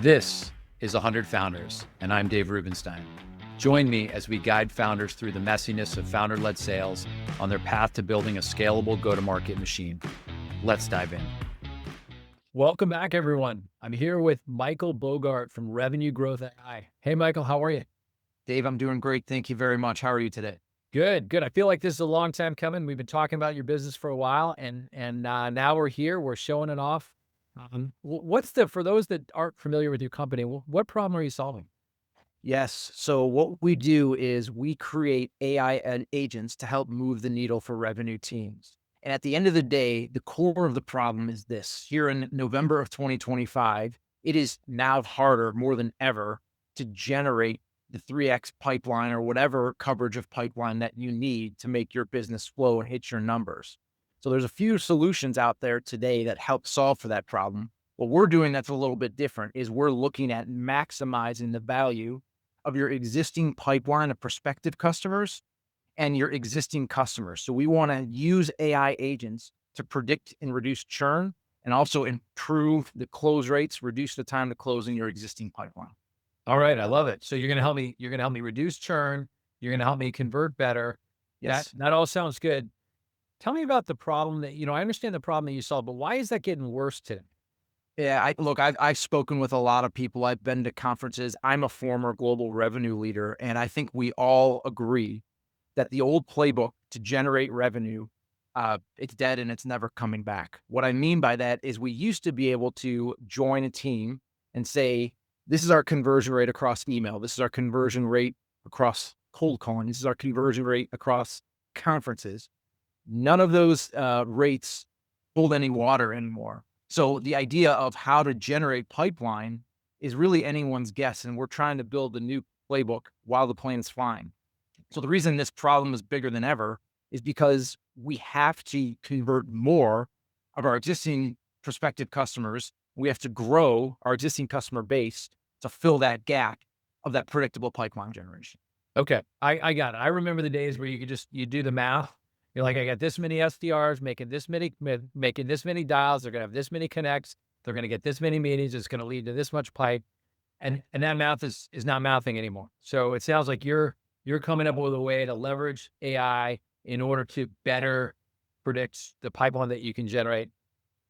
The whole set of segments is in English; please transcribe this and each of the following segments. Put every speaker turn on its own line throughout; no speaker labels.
This is 100 Founders, and I'm Dave Rubenstein. Join me as we guide founders through the messiness of founder-led sales on their path to building a scalable go-to-market machine. Let's dive in. Welcome back, everyone. I'm here with Michael Bogart from Revenue-Growth.AI. Hey, Michael, how are you?
Dave, I'm doing great. Thank you very much. How are you today?
Good. I feel like this is a long time coming. We've been talking about your business for a while, and now we're here. We're showing it off. For those that aren't familiar with your company, what problem are you solving?
Yes. So what we do is we create AI and agents to help move the needle for revenue teams. And at the end of the day, the core of the problem is this. Here in November of 2025, it is now harder more than ever to generate the 3x pipeline or whatever coverage of pipeline that you need to make your business flow and hit your numbers. So there's a few solutions out there today that help solve for that problem. What we're doing that's a little bit different is we're looking at maximizing the value of your existing pipeline of prospective customers and your existing customers. So we want to use AI agents to predict and reduce churn and also improve the close rates, reduce the time to close in your existing pipeline.
All right, I love it. So you're going to help me. You're going to help me reduce churn. You're going to help me convert better.
Yes.
That all sounds good. Tell me about the problem that I understand the problem that you solved, but why is that getting worse today?
Yeah, I've spoken with a lot of people. I've been to conferences. I'm a former global revenue leader, and I think we all agree that the old playbook to generate revenue, it's dead and it's never coming back. What I mean by that is we used to be able to join a team and say, this is our conversion rate across email. This is our conversion rate across cold calling. This is our conversion rate across conferences. None of those rates hold any water anymore. So the idea of how to generate pipeline is really anyone's guess. And we're trying to build a new playbook while the plane's flying. So the reason this problem is bigger than ever is because we have to convert more of our existing prospective customers. We have to grow our existing customer base to fill that gap of that predictable pipeline generation.
Okay, I got it. I remember the days where you do the math. You're like, I got this many SDRs making this many dials. They're gonna have this many connects. They're gonna get this many meetings. It's gonna lead to this much pipe, and that math is not mathing anymore. So it sounds like you're coming up with a way to leverage AI in order to better predict the pipeline that you can generate.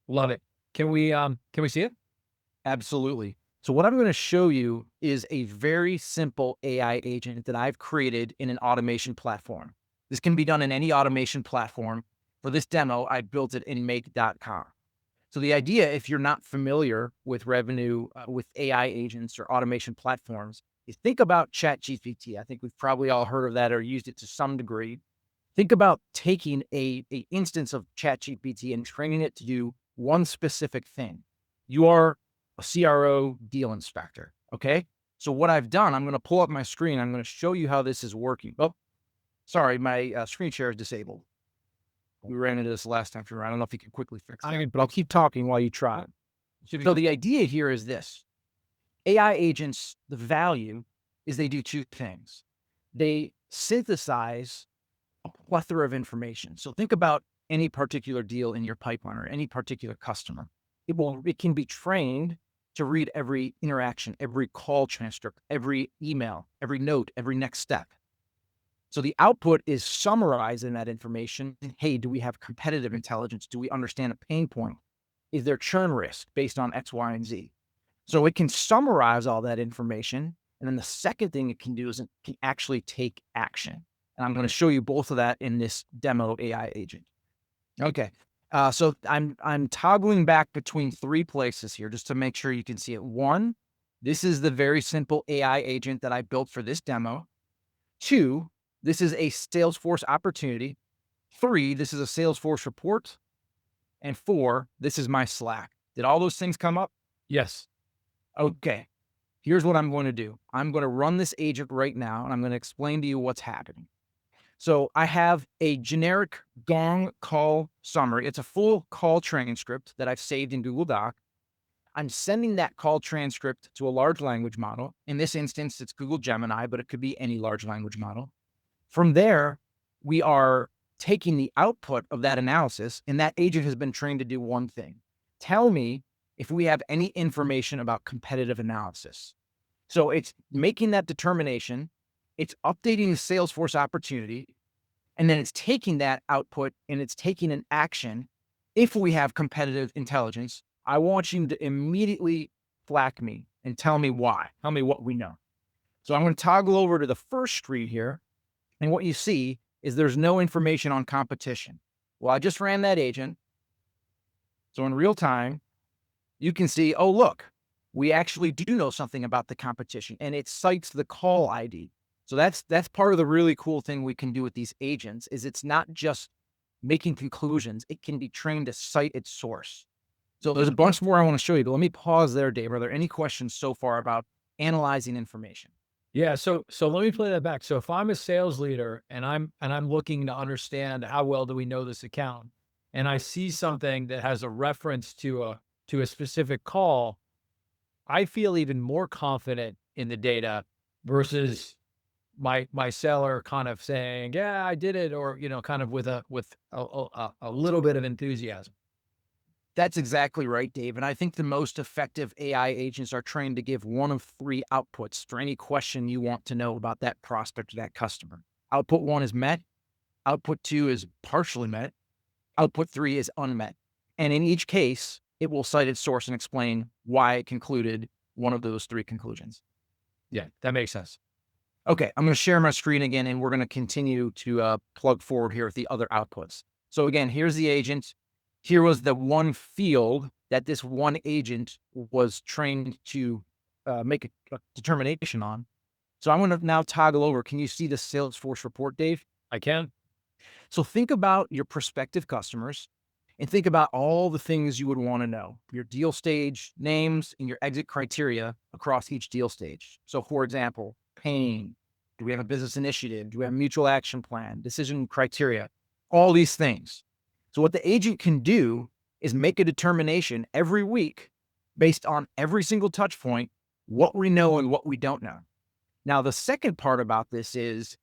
Love it. Can we see it?
Absolutely. So what I'm going to show you is a very simple AI agent that I've created in an automation platform. This can be done in any automation platform. For this demo, I built it in make.com. So the idea, if you're not familiar with with AI agents or automation platforms, is think about ChatGPT. I think we've probably all heard of that or used it to some degree. Think about taking a instance of ChatGPT and training it to do one specific thing. You are a CRO deal inspector, okay? So what I've done, I'm going to pull up my screen. I'm going to show you how this is working. Oh, sorry, my screen share is disabled. We ran into this last time. I don't know if you can quickly fix it, but I'll keep talking while you try. So the idea here is this. AI agents, the value is they do two things. They synthesize a plethora of information. So think about any particular deal in your pipeline or any particular customer. It can be trained to read every interaction, every call transcript, every email, every note, every next step. So the output is summarizing that information. Hey, do we have competitive intelligence? Do we understand a pain point? Is there churn risk based on X, Y, and Z? So it can summarize all that information. And then the second thing it can do is it can actually take action. And I'm going to show you both of that in this demo AI agent. Okay. So I'm toggling back between three places here just to make sure you can see it. One, this is the very simple AI agent that I built for this demo. Two, this is a Salesforce opportunity. Three, this is a Salesforce report. And four, this is my Slack. Did all those things come up?
Yes.
Okay. Here's what I'm going to do. I'm going to run this agent right now, and I'm going to explain to you what's happening. So I have a generic gong call summary. It's a full call transcript that I've saved in Google Doc. I'm sending that call transcript to a large language model. In this instance, it's Google Gemini, but it could be any large language model. From there, we are taking the output of that analysis, and that agent has been trained to do one thing. Tell me if we have any information about competitive analysis. So it's making that determination, it's updating the Salesforce opportunity, and then it's taking that output and it's taking an action. If we have competitive intelligence, I want you to immediately flag me and tell me why. Tell me what we know. So I'm going to toggle over to the first screen here. And what you see is there's no information on competition. Well, I just ran that agent. So in real time, you can see, oh, look, we actually do know something about the competition, and it cites the call ID. So that's part of the really cool thing we can do with these agents is it's not just making conclusions. It can be trained to cite its source. So there's a bunch more I want to show you, but let me pause there, Dave. Are there any questions so far about analyzing information?
Yeah, so let me play that back. So if I'm a sales leader and I'm looking to understand how well do we know this account, and I see something that has a reference to a specific call, I feel even more confident in the data versus my seller kind of saying, "Yeah, I did it," or kind of with a little bit of enthusiasm.
That's exactly right, Dave. And I think the most effective AI agents are trained to give one of three outputs for any question you want to know about that prospect or that customer. Output one is met. Output two is partially met. Output three is unmet. And in each case, it will cite its source and explain why it concluded one of those three conclusions.
Yeah, that makes sense.
Okay, I'm going to share my screen again, and we're going to continue to plug forward here with the other outputs. So again, here's the agent. Here was the one field that this one agent was trained to make a determination on. So I'm going to now toggle over. Can you see the Salesforce report, Dave?
I can.
So think about your prospective customers and think about all the things you would want to know, your deal stage names and your exit criteria across each deal stage. So for example, pain, do we have a business initiative? Do we have a mutual action plan, decision criteria, all these things. So what the agent can do is make a determination every week based on every single touch point, what we know and what we don't know. Now, the second part about this is,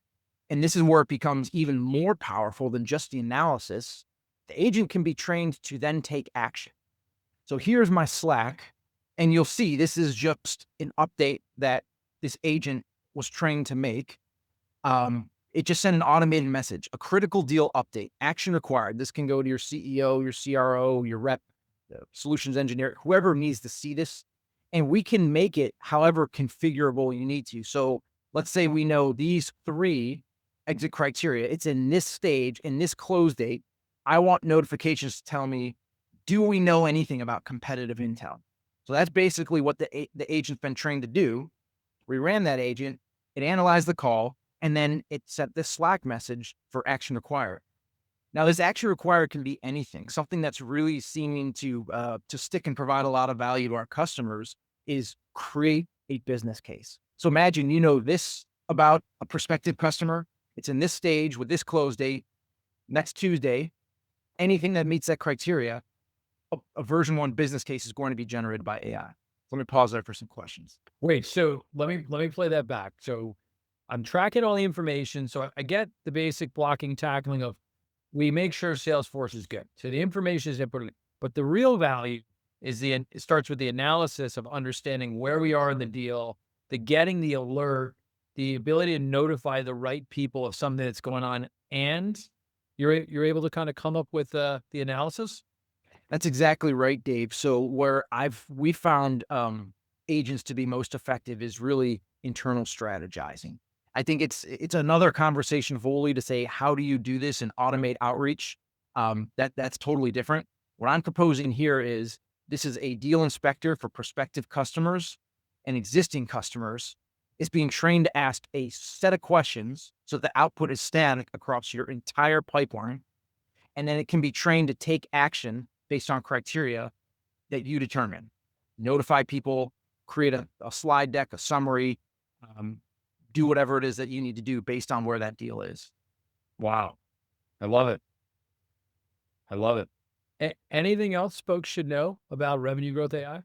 and this is where it becomes even more powerful than just the analysis, the agent can be trained to then take action. So here's my Slack, and you'll see this is just an update that this agent was trained to make. It just sent an automated message, a critical deal update, action required. This can go to your CEO, your CRO, your rep, solutions engineer, whoever needs to see this. And we can make it however configurable you need to. So let's say we know these three exit criteria. It's in this stage, in this close date. I want notifications to tell me, do we know anything about competitive intel? So that's basically what the agent's been trained to do. We ran that agent, it analyzed the call, and then it sent this Slack message for action required. Now, this action required can be anything. Something that's really seeming to stick and provide a lot of value to our customers is create a business case. So imagine you know this about a prospective customer. It's in this stage with this close date next Tuesday. Anything that meets that criteria, a version one business case is going to be generated by AI. Let me pause there for some questions.
Wait, so let me play that back. So I'm tracking all the information. So I get the basic blocking, tackling of we make sure Salesforce is good. So the information is input, but the real value is it starts with the analysis of understanding where we are in the deal, the getting the alert, the ability to notify the right people of something that's going on, and you're able to kind of come up with the analysis.
That's exactly right, Dave. So where we found agents to be most effective is really internal strategizing. I think it's another conversation fully to say how do you do this and automate outreach. That's totally different. What I'm proposing here is this is a deal inspector for prospective customers and existing customers. Is being trained to ask a set of questions so the output is static across your entire pipeline, and then it can be trained to take action based on criteria that you determine. Notify people, create a slide deck, a summary, do whatever it is that you need to do based on where that deal is.
Wow, I love it. I love it. Anything else folks should know about Revenue Growth AI?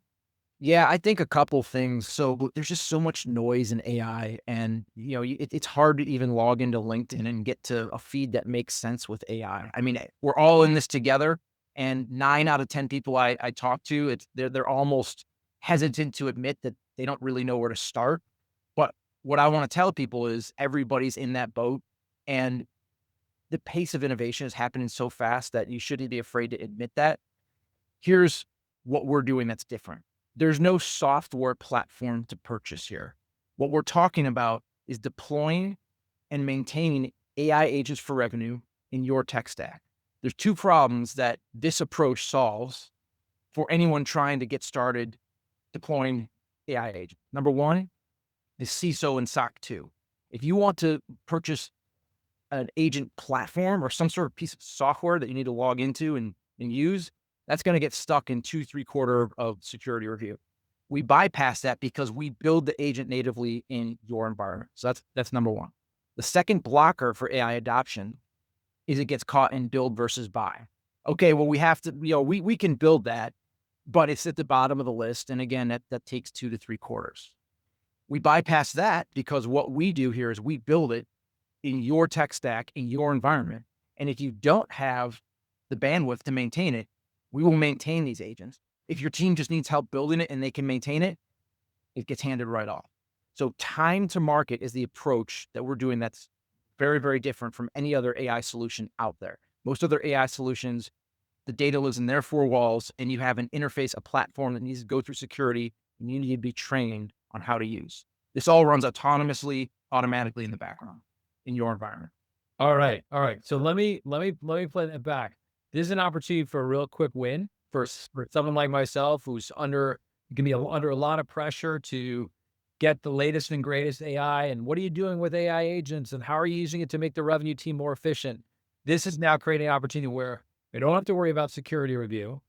Yeah, I think a couple things. So there's just so much noise in AI, and it's hard to even log into LinkedIn and get to a feed that makes sense with AI. I mean, we're all in this together, And 9 out of 10 people I talk to, they're almost hesitant to admit that they don't really know where to start. But what I want to tell people is everybody's in that boat, and the pace of innovation is happening so fast that you shouldn't be afraid to admit that. Here's what we're doing that's different. There's no software platform to purchase here. What we're talking about is deploying and maintaining AI agents for revenue in your tech stack. There's 2 problems that this approach solves for anyone trying to get started deploying AI agents. Number 1 is CISO and SOC 2. If you want to purchase an agent platform or some sort of piece of software that you need to log into and use, that's going to get stuck in 2-3/4 of security review. We bypass that because we build the agent natively in your environment. So that's number 1. The second blocker for AI adoption is it gets caught in build versus buy. Okay, well, we have to, we can build that, but it's at the bottom of the list. And again, that takes 2-3/4. We bypass that because what we do here is we build it in your tech stack, in your environment. And if you don't have the bandwidth to maintain it, we will maintain these agents. If your team just needs help building it and they can maintain it, it gets handed right off. So time to market is the approach that we're doing that's very, very different from any other AI solution out there. Most other AI solutions, the data lives in their 4 walls, and you have an interface, a platform that needs to go through security, and you need to be trained on how to use. This all runs autonomously, automatically in the background in your environment.
All right. All right. So let me play that back. This is an opportunity for a real quick win for someone like myself who's under a lot of pressure to get the latest and greatest AI. And what are you doing with AI agents? And how are you using it to make the revenue team more efficient? This is now creating an opportunity where we don't have to worry about security review.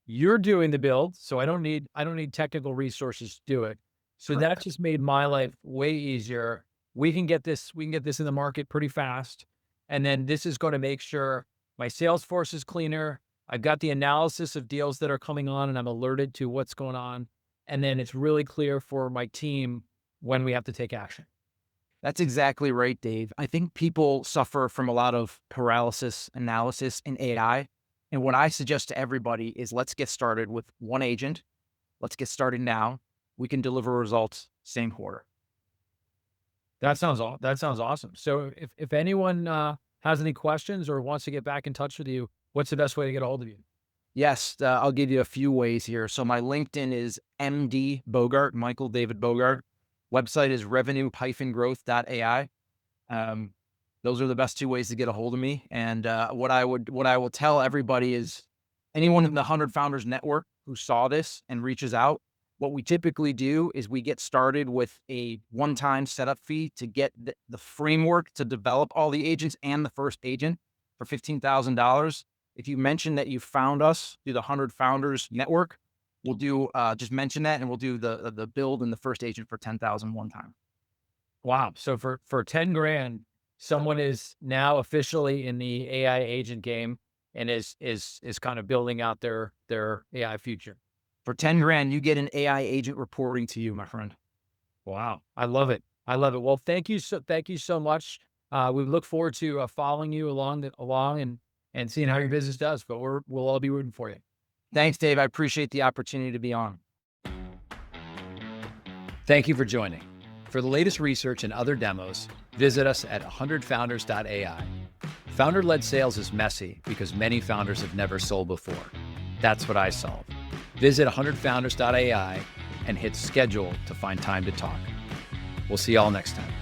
You're doing the build, so I don't need technical resources to do it. So that just made my life way easier. We can get this in the market pretty fast. And then this is going to make sure my sales force is cleaner. I've got the analysis of deals that are coming on and I'm alerted to what's going on. And then it's really clear for my team when we have to take action.
That's exactly right, Dave. I think people suffer from a lot of paralysis analysis in AI. And what I suggest to everybody is let's get started with 1 agent. Let's get started now. We can deliver results same quarter.
That sounds awesome. So if anyone has any questions or wants to get back in touch with you, what's the best way to get a hold of you?
Yes, I'll give you a few ways here. So my LinkedIn is MD Bogart, Michael David Bogart. Website is Revenue-Growth.AI. Those are the best 2 ways to get a hold of me. And what I will tell everybody is anyone in the 100 Founders Network who saw this and reaches out, what we typically do is we get started with a one-time setup fee to get the framework to develop all the agents and the first agent for $15,000. If you mention that you found us through the 100 Founders Network, we'll do just mention that, and we'll do the build and the first agent for $10,000 one time.
Wow! So for 10 grand, someone is now officially in the AI agent game and is kind of building out their AI future.
For 10 grand, you get an AI agent reporting to you, my friend.
Wow. I love it. I love it. Well, thank you so much. We look forward to following you along and seeing how your business does, but we'll all be rooting for you.
Thanks, Dave. I appreciate the opportunity to be on.
Thank you for joining. For the latest research and other demos, visit us at 100founders.ai. Founder-led sales is messy because many founders have never sold before. That's what I solve. Visit 100founders.ai and hit schedule to find time to talk. We'll see y'all next time.